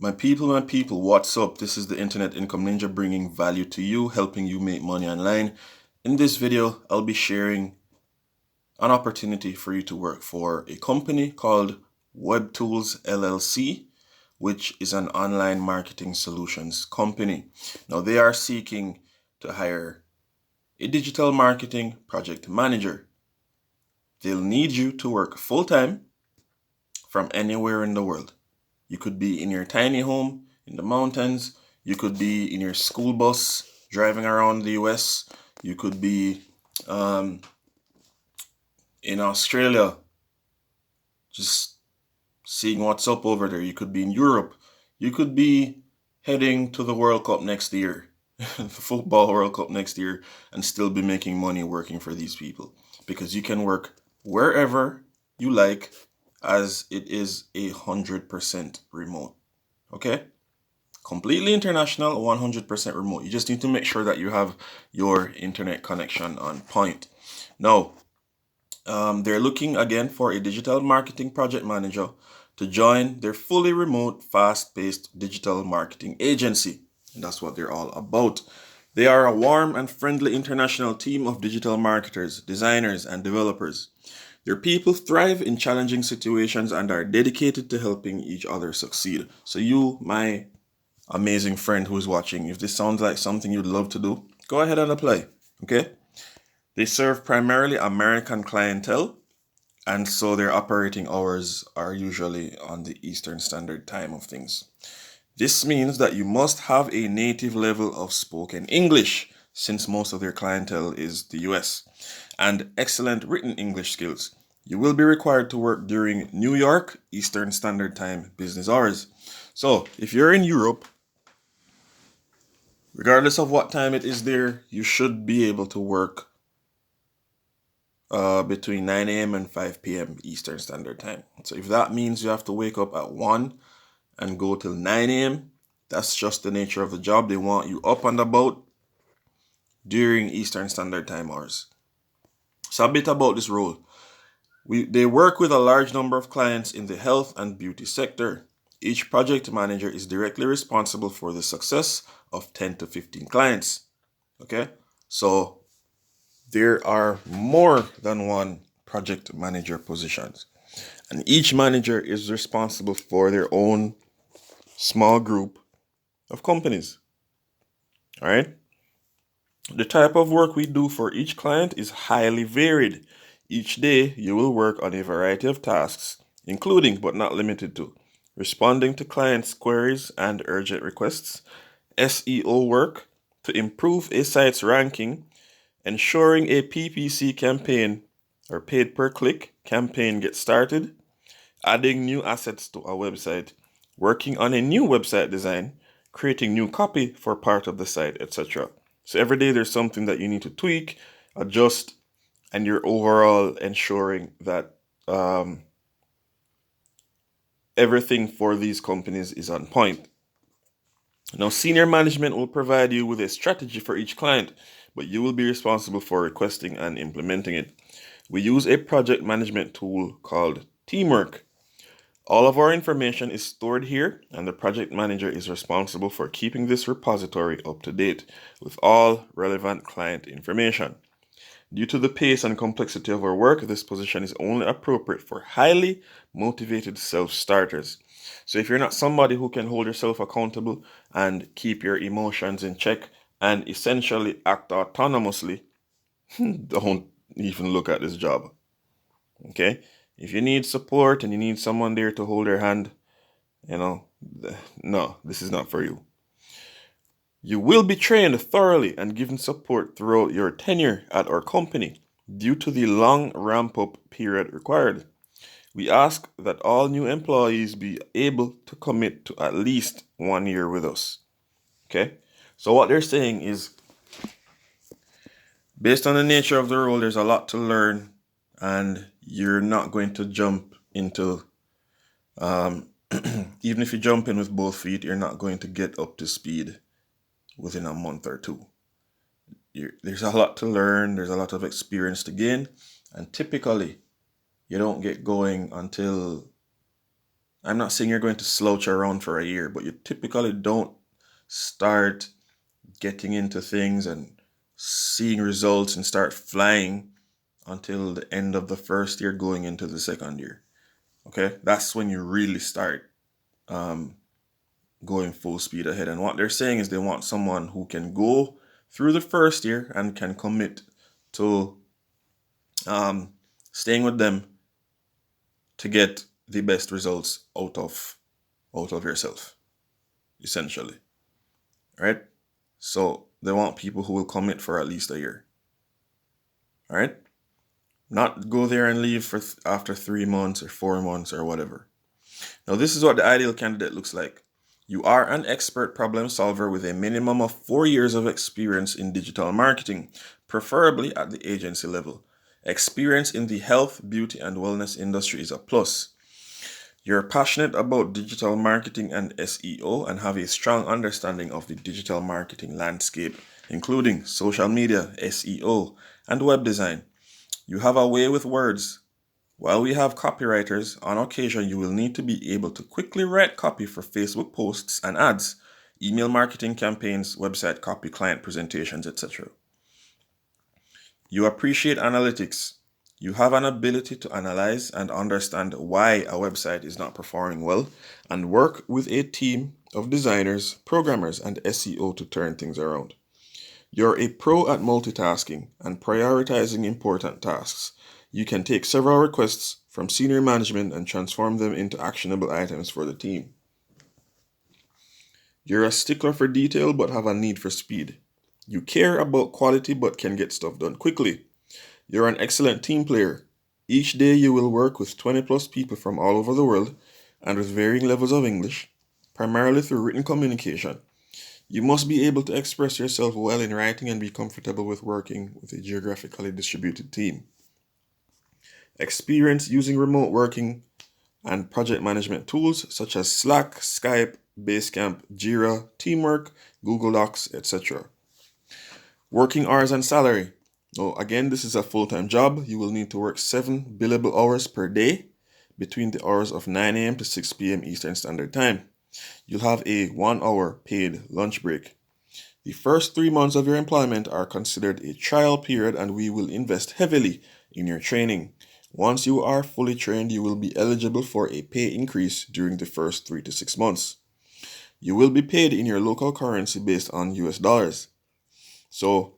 My people, what's up? This is the Internet Income Ninja bringing value to you, helping you make money online. In this video, I'll be sharing an opportunity for you to work for a company called WebTools LLC, which is an online marketing solutions company. Now, they are seeking to hire a digital marketing project manager. They'll need you to work full-time from anywhere in the world. You could be in your tiny home in the mountains. You could be in your school bus driving around the US. You could be in Australia just seeing what's up over there. You could be in Europe. You could be heading to the World Cup next year, the football World Cup next year, and still be making money working for these people, because you can work wherever you like, as it is 100% remote. Okay? Completely international, 100% remote. You just need to make sure that you have your internet connection on point. Now, they're looking again for a digital marketing project manager to join their fully remote, fast-paced digital marketing agency. And that's what they're all about. They are a warm and friendly international team of digital marketers, designers, and developers. Their people thrive in challenging situations and are dedicated to helping each other succeed. So you, my amazing friend who is watching, if this sounds like something you'd love to do, go ahead and apply, okay? They serve primarily American clientele, and so their operating hours are usually on the Eastern Standard Time of things. This means that you must have a native level of spoken English, since most of their clientele is the US, and excellent written English skills. You will be required to work during New York Eastern Standard Time business hours. So if you're in Europe, regardless of what time it is there, you should be able to work between 9 a.m. and 5 p.m. Eastern Standard Time. So if that means you have to wake up at 1 and go till 9 a.m., that's just the nature of the job. They want you up and about during Eastern Standard Time hours. So a bit about this role. They work with a large number of clients in the health and beauty sector. Each project manager is directly responsible for the success of 10 to 15 clients. Okay? So there are more than one project manager positions, and each manager is responsible for their own small group of companies. All right. The type of work we do for each client is highly varied. Each day you will work on a variety of tasks, including but not limited to responding to clients' queries and urgent requests, SEO work to improve a site's ranking, ensuring a PPC campaign or paid per click campaign gets started, adding new assets to a website, working on a new website design, creating new copy for part of the site, etc. So every day there's something that you need to tweak, adjust, and you're overall ensuring that everything for these companies is on point. Now, senior management will provide you with a strategy for each client, but you will be responsible for requesting and implementing it. We use a project management tool called Teamwork. All of our information is stored here, and the project manager is responsible for keeping this repository up to date with all relevant client information. Due to the pace and complexity of our work, this position is only appropriate for highly motivated self-starters. So if you're not somebody who can hold yourself accountable and keep your emotions in check and essentially act autonomously, don't even look at this job. Okay? If you need support and you need someone there to hold your hand, no, this is not for you. You will be trained thoroughly and given support throughout your tenure at our company due to the long ramp-up period required. We ask that all new employees be able to commit to at least 1 year with us. Okay? So what they're saying is, based on the nature of the role, there's a lot to learn, and you're not going to jump into, even if you jump in with both feet, you're not going to get up to speed within a month or two. There's a lot to learn, there's a lot of experience to gain, and typically you don't get going until I'm not saying you're going to slouch around for a year, but you typically don't start getting into things and seeing results and start flying until the end of the first year going into the second year. Okay, that's when you really start um, going full speed ahead. And what they're saying is they want someone who can go through the first year and can commit to staying with them to get the best results out of yourself, essentially. Right? So they want people who will commit for at least a year. All right? Not go there and leave for after 3 months or 4 months or whatever. Now, this is what the ideal candidate looks like. You are an expert problem solver with a minimum of 4 years of experience in digital marketing, preferably at the agency level. Experience in the health, beauty, and wellness industry is a plus. You're passionate about digital marketing and SEO and have a strong understanding of the digital marketing landscape, including social media, SEO, and web design. You have a way with words. While we have copywriters, on occasion you will need to be able to quickly write copy for Facebook posts and ads, email marketing campaigns, website copy, client presentations, etc. You appreciate analytics. You have an ability to analyze and understand why a website is not performing well and work with a team of designers, programmers, and SEO to turn things around. You're a pro at multitasking and prioritizing important tasks. You can take several requests from senior management and transform them into actionable items for the team. You're a stickler for detail but have a need for speed. You care about quality but can get stuff done quickly. You're an excellent team player. Each day you will work with 20 plus people from all over the world and with varying levels of English, primarily through written communication. You must be able to express yourself well in writing and be comfortable with working with a geographically distributed team. Experience using remote working and project management tools such as Slack, Skype, Basecamp, Jira, Teamwork, Google Docs, etc. Working hours and salary. Now, again, this is a full-time job. You will need to work 7 billable hours per day between the hours of 9 a.m. to 6 p.m. Eastern Standard Time. You'll have a 1-hour paid lunch break. The first 3 months of your employment are considered a trial period and we will invest heavily in your training. Once you are fully trained, you will be eligible for a pay increase during the first 3 to 6 months. You will be paid in your local currency based on US dollars. So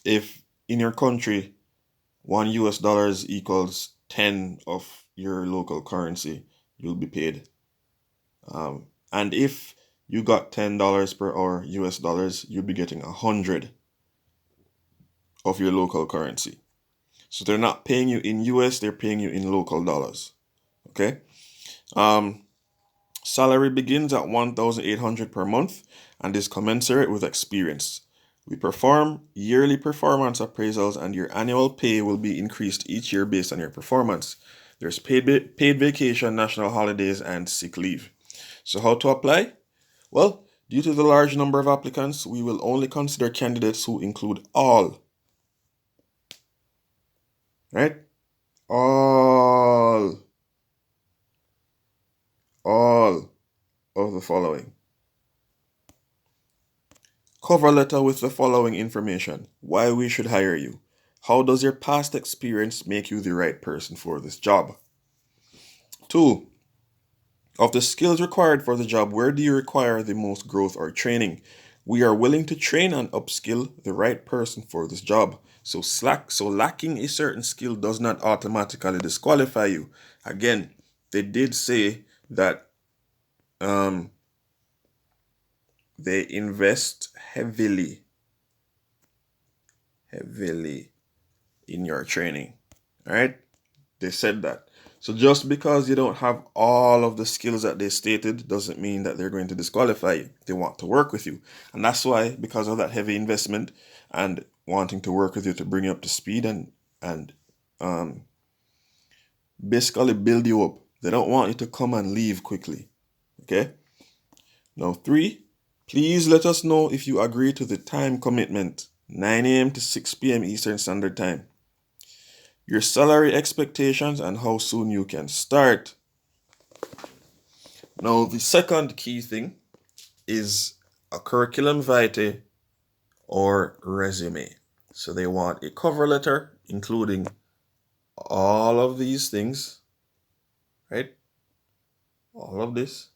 if in your country, $1 equals 10 of your local currency, you'll be paid. And if you got $10 per hour US dollars, you'll be getting 100 of your local currency. So they're not paying you in US, they're paying you in local dollars. Okay? Salary begins at $1,800 per month and is commensurate with experience. We perform yearly performance appraisals and your annual pay will be increased each year based on your performance. There's paid vacation, national holidays, and sick leave. So how to apply? Well, due to the large number of applicants, we will only consider candidates who include all, right? All of the following. Cover letter with the following information. Why we should hire you. How does your past experience make you the right person for this job? 2. Of the skills required for the job, where do you require the most growth or training? We are willing to train and upskill the right person for this job. So lacking a certain skill does not automatically disqualify you. Again, they did say that they invest heavily in your training. All right? They said that. So just because you don't have all of the skills that they stated doesn't mean that they're going to disqualify you. They want to work with you. And that's why, because of that heavy investment and wanting to work with you to bring you up to speed and basically build you up, they don't want you to come and leave quickly. Okay? Now 3, please let us know if you agree to the time commitment, 9 a.m. to 6 p.m. Eastern Standard Time. Your salary expectations and how soon you can start. Now, the second key thing is a curriculum vitae or resume. So they want a cover letter including all of these things, right? All of this.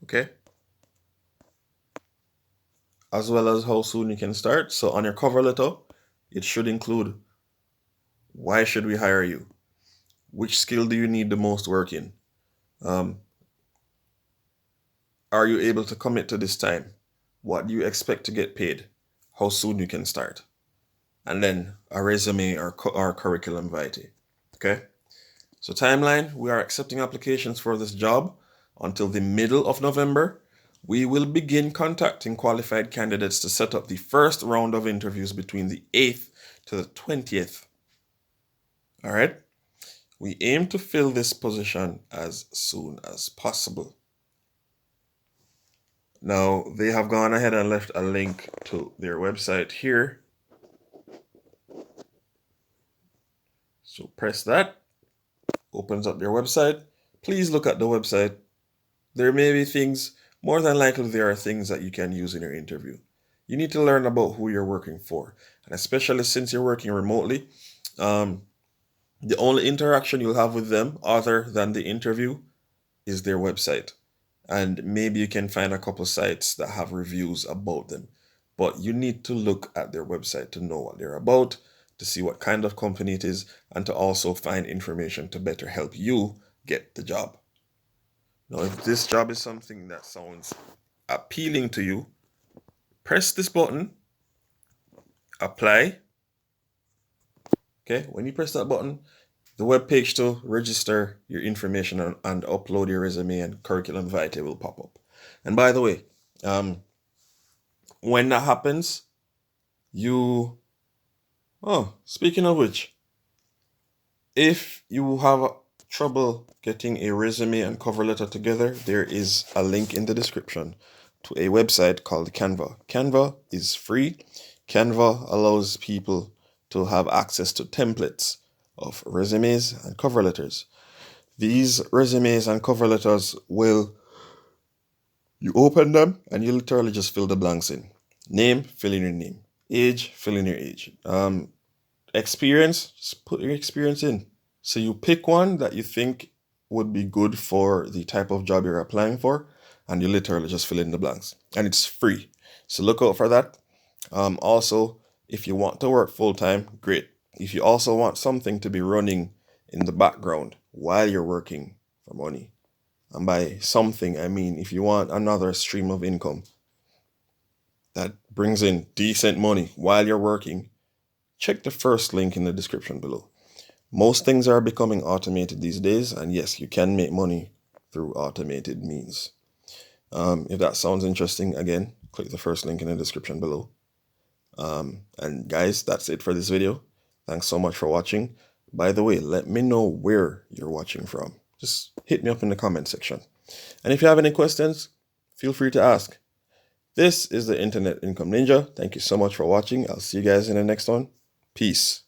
Okay. As well as how soon you can start. So on your cover letter, it should include why should we hire you? Which skill do you need the most work in? Are you able to commit to this time? What do you expect to get paid? How soon you can start? And then a resume or curriculum vitae. Okay. So timeline, we are accepting applications for this job until the middle of November. We will begin contacting qualified candidates to set up the first round of interviews between the 8th to the 20th. All right. We aim to fill this position as soon as possible. Now, they have gone ahead and left a link to their website here. So press that. Opens up their website. Please look at the website. There may be things, more than likely there are things that you can use in your interview. You need to learn about who you're working for. And especially since you're working remotely, the only interaction you'll have with them other than the interview is their website. And maybe you can find a couple sites that have reviews about them. But you need to look at their website to know what they're about, to see what kind of company it is, and to also find information to better help you get the job. Now, if this job is something that sounds appealing to you, press this button, apply. Okay, when you press that button, the web page to register your information and upload your resume and curriculum vitae will pop up. And by the way, when that happens, speaking of which, if you have trouble getting a resume and cover letter together, there is a link in the description to a website called Canva. Canva is free. Canva allows people to have access to templates of resumes and cover letters. These resumes and cover letters you open them and you literally just fill the blanks in. Name, fill in your name. Age, fill in your age. Experience, just put your experience in. So you pick one that you think would be good for the type of job you're applying for, and you literally just fill in the blanks. And it's free. So look out for that. Also, if you want to work full-time, great. If you also want something to be running in the background while you're working for money, and by something, I mean if you want another stream of income that brings in decent money while you're working, check the first link in the description below. Most things are becoming automated these days, and yes, you can make money through automated means. If that sounds interesting, again, click the first link in the description below. And guys, that's it for this video. Thanks so much for watching. By the way, let me know where you're watching from. Just hit me up in the comment section. And if you have any questions, feel free to ask. This is the Internet Income Ninja. Thank you so much for watching. I'll see you guys in the next one. Peace.